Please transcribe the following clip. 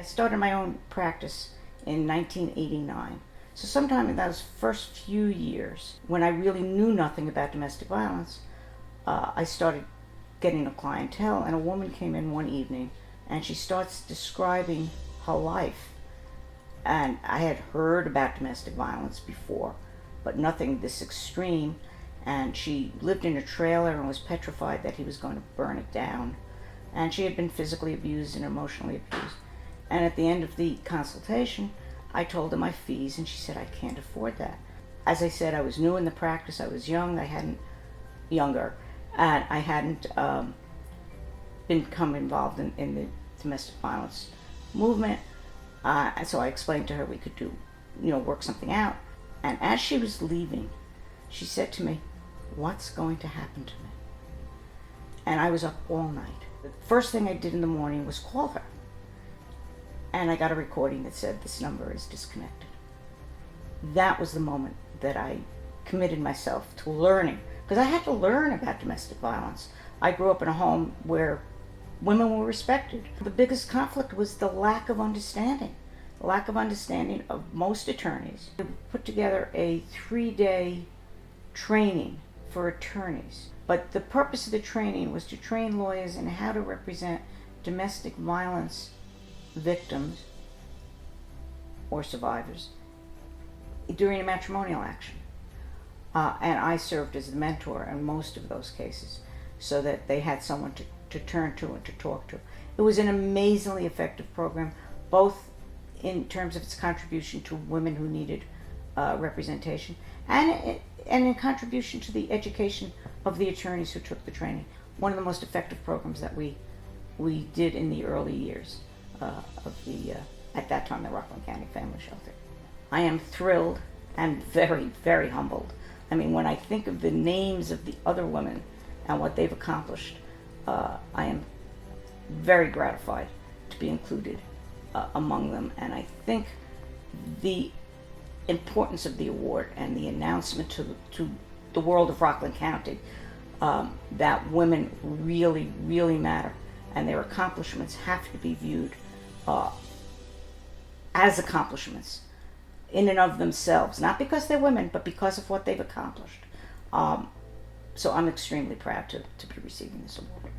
started my own practice in 1989. So sometime in those first few years, when I really knew nothing about domestic violence, I started getting a clientele, and a woman came in one evening and she starts describing her life. And I had heard about domestic violence before, but nothing this extreme. And she lived in a trailer and was petrified that he was going to burn it down. And she had been physically abused and emotionally abused. And at the end of the consultation, I told her my fees, and she said, I can't afford that. As I said, I was new in the practice, I was young, and I hadn't become involved in the domestic violence movement. And so I explained to her we could work something out. And as she was leaving, she said to me, what's going to happen to me? And I was up all night. The first thing I did in the morning was call her. And I got a recording that said, this number is disconnected. That was the moment that I committed myself to learning, because I had to learn about domestic violence. I grew up in a home where women were respected. The biggest conflict was the lack of understanding. The lack of understanding of most attorneys. We put together a 3-day training for attorneys. But the purpose of the training was to train lawyers in how to represent domestic violence victims or survivors during a matrimonial action. And I served as the mentor in most of those cases so that they had someone to turn to and to talk to. It was an amazingly effective program, both in terms of its contribution to women who needed representation and in contribution to the education of the attorneys who took the training. One of the most effective programs that we did in the early years of the, at that time, the Rockland County Family Shelter. I am thrilled and very, very humbled. I mean, when I think of the names of the other women and what they've accomplished, I am very gratified to be included among them. And I think the importance of the award and the announcement to the world of Rockland County that women really, really matter, and their accomplishments have to be viewed as accomplishments in and of themselves, not because they're women, but because of what they've accomplished. So I'm extremely proud to be receiving this award.